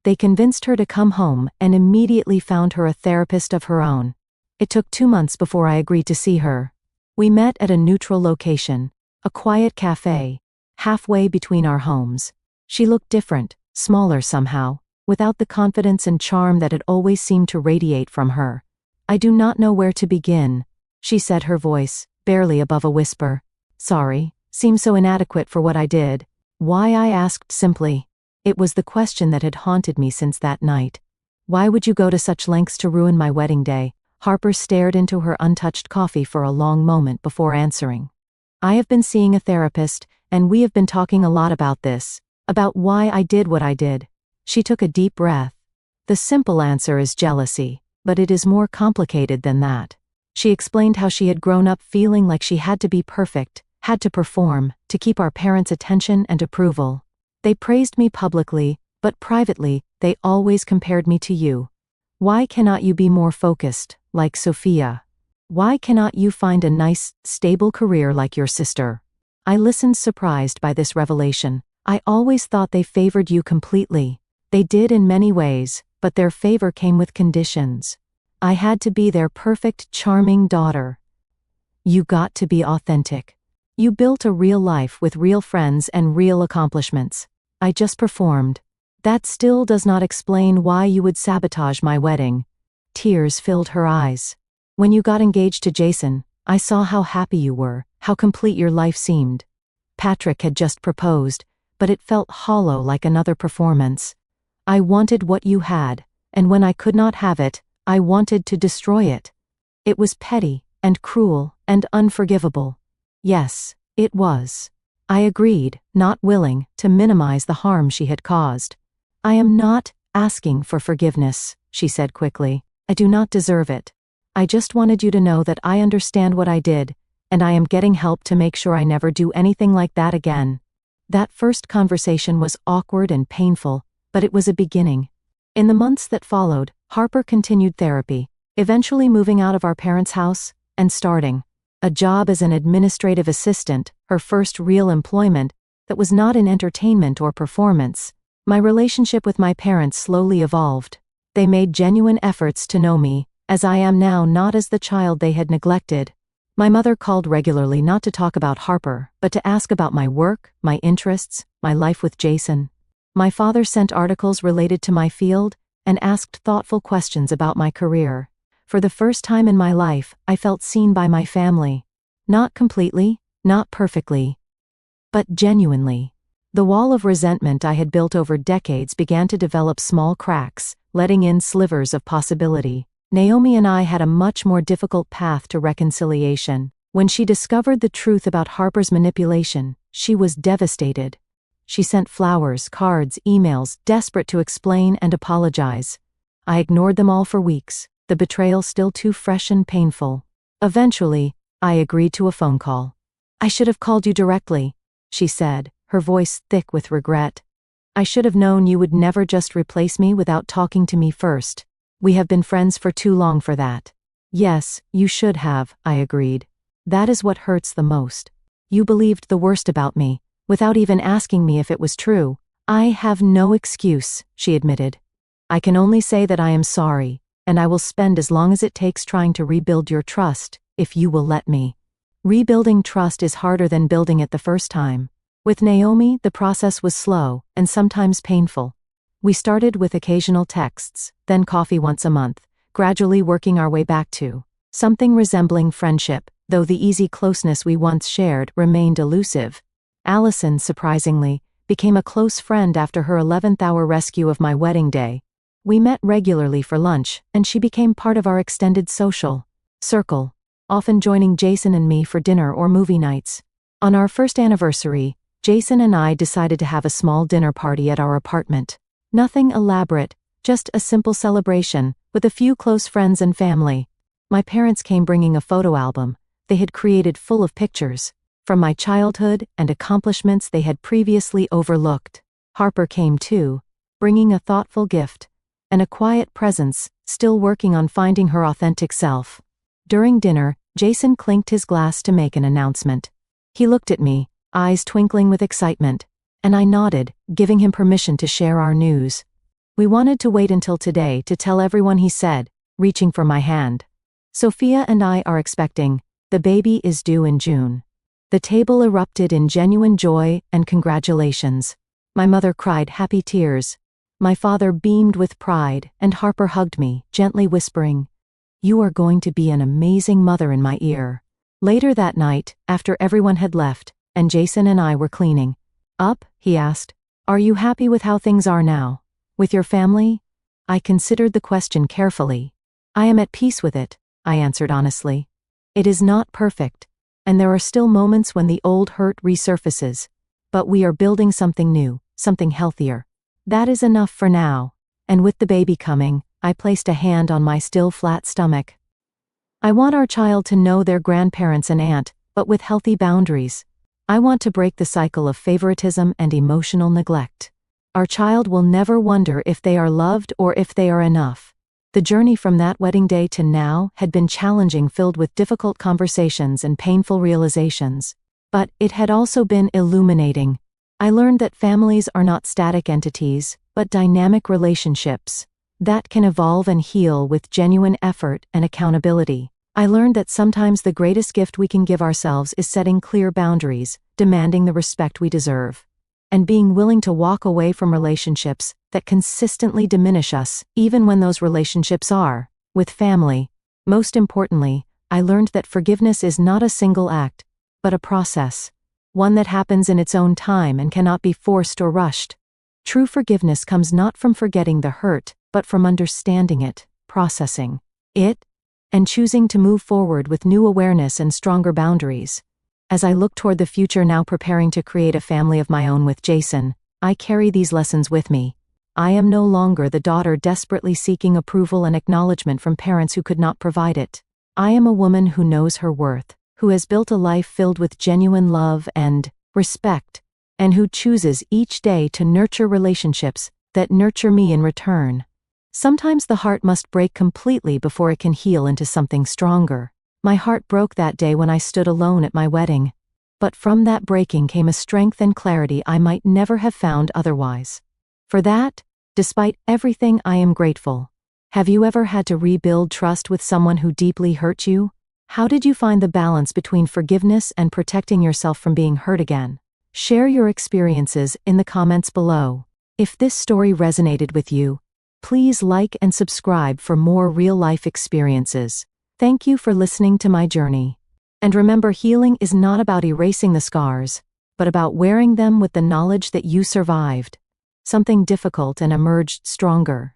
S1: They convinced her to come home and immediately found her a therapist of her own. It took 2 months before I agreed to see her. We met at a neutral location, a quiet cafe, halfway between our homes. She looked different, smaller somehow, without the confidence and charm that had always seemed to radiate from her. "I do not know where to begin," she said, her voice barely above a whisper. "Sorry, seems so inadequate for what I did." "Why?" I asked simply. It was the question that had haunted me since that night. "Why would you go to such lengths to ruin my wedding day?" Harper stared into her untouched coffee for a long moment before answering. "I have been seeing a therapist, and we have been talking a lot about this, about why I did what I did." She took a deep breath. "The simple answer is jealousy, but it is more complicated than that." She explained how she had grown up feeling like she had to be perfect, had to perform, to keep our parents' attention and approval. "They praised me publicly, but privately, they always compared me to you. Why cannot you be more focused, like Sophia? Why cannot you find a nice, stable career like your sister?" I listened, surprised by this revelation. "I always thought they favored you completely." "They did in many ways, but their favor came with conditions. I had to be their perfect, charming daughter. You got to be authentic. You built a real life with real friends and real accomplishments. I just performed. That still does not explain why you would sabotage my wedding." Tears filled her eyes. "When you got engaged to Jason, I saw how happy you were, how complete your life seemed. Patrick had just proposed, but it felt hollow, like another performance. I wanted what you had, and when I could not have it, I wanted to destroy it. It was petty, and cruel, and unforgivable." Yes, it was. I agreed, not willing to minimize the harm she had caused. "I am not asking for forgiveness," she said quickly. "I do not deserve it. I just wanted you to know that I understand what I did, and I am getting help to make sure I never do anything like that again." That first conversation was awkward and painful, but it was a beginning. In the months that followed, Harper continued therapy, eventually moving out of our parents' house and starting a job as an administrative assistant, her first real employment that was not in entertainment or performance. My relationship with my parents slowly evolved. They made genuine efforts to know me, as I am now, not as the child they had neglected. My mother called regularly, not to talk about Harper, but to ask about my work, my interests, my life with Jason. My father sent articles related to my field and asked thoughtful questions about my career. For the first time in my life, I felt seen by my family. Not completely, not perfectly, but genuinely. The wall of resentment I had built over decades began to develop small cracks, letting in slivers of possibility. Naomi and I had a much more difficult path to reconciliation. When she discovered the truth about Harper's manipulation, she was devastated. She sent flowers, cards, emails, desperate to explain and apologize. I ignored them all for weeks, the betrayal still too fresh and painful. Eventually, I agreed to a phone call. "I should have called you directly," she said, her voice thick with regret. "I should have known you would never just replace me without talking to me first. We have been friends for too long for that." "Yes, you should have," I agreed. "That is what hurts the most. You believed the worst about me, without even asking me if it was true." "I have no excuse," she admitted. I can only say that I am sorry, and I will spend as long as it takes trying to rebuild your trust, if you will let me. Rebuilding trust is harder than building it the first time. With Naomi, the process was slow and sometimes painful. We started with occasional texts, then coffee once a month, gradually working our way back to something resembling friendship, though the easy closeness we once shared remained elusive. Allison, surprisingly, became a close friend after her 11th-hour rescue of my wedding day. We met regularly for lunch, and she became part of our extended social circle, often joining Jason and me for dinner or movie nights. On our first anniversary, Jason and I decided to have a small dinner party at our apartment. Nothing elaborate, just a simple celebration, with a few close friends and family. My parents came bringing a photo album they had created full of pictures from my childhood and accomplishments they had previously overlooked. Harper came too, bringing a thoughtful gift and a quiet presence, still working on finding her authentic self. During dinner, Jason clinked his glass to make an announcement. He looked at me, eyes twinkling with excitement, and I nodded, giving him permission to share our news. We wanted to wait until today to tell everyone, he said, reaching for my hand. Sophia and I are expecting. The baby is due in June. The table erupted in genuine joy and congratulations. My mother cried happy tears. My father beamed with pride, and Harper hugged me, gently whispering, "You are going to be an amazing mother," in my ear. Later that night, after everyone had left, and Jason and I were cleaning up, he asked, "Are you happy with how things are now? With your family?" I considered the question carefully. "I am at peace with it," I answered honestly. "It is not perfect, and there are still moments when the old hurt resurfaces, but we are building something new, something healthier. That is enough for now." And with the baby coming, I placed a hand on my still flat stomach. I want our child to know their grandparents and aunt, but with healthy boundaries. I want to break the cycle of favoritism and emotional neglect. Our child will never wonder if they are loved or if they are enough. The journey from that wedding day to now had been challenging, filled with difficult conversations and painful realizations. But it had also been illuminating. I learned that families are not static entities, but dynamic relationships that can evolve and heal with genuine effort and accountability. I learned that sometimes the greatest gift we can give ourselves is setting clear boundaries, demanding the respect we deserve, and being willing to walk away from relationships that consistently diminish us, even when those relationships are with family. Most importantly, I learned that forgiveness is not a single act, but a process, one that happens in its own time and cannot be forced or rushed. True forgiveness comes not from forgetting the hurt, but from understanding it, processing it, and choosing to move forward with new awareness and stronger boundaries. As I look toward the future, now preparing to create a family of my own with Jason, I carry these lessons with me. I am no longer the daughter desperately seeking approval and acknowledgement from parents who could not provide it. I am a woman who knows her worth, who has built a life filled with genuine love and respect, and who chooses each day to nurture relationships that nurture me in return. Sometimes the heart must break completely before it can heal into something stronger. My heart broke that day when I stood alone at my wedding. But from that breaking came a strength and clarity I might never have found otherwise. For that, despite everything, I am grateful. Have you ever had to rebuild trust with someone who deeply hurt you? How did you find the balance between forgiveness and protecting yourself from being hurt again? Share your experiences in the comments below. If this story resonated with you, please like and subscribe for more real-life experiences. Thank you for listening to my journey. And remember, healing is not about erasing the scars, but about wearing them with the knowledge that you survived something difficult and emerged stronger.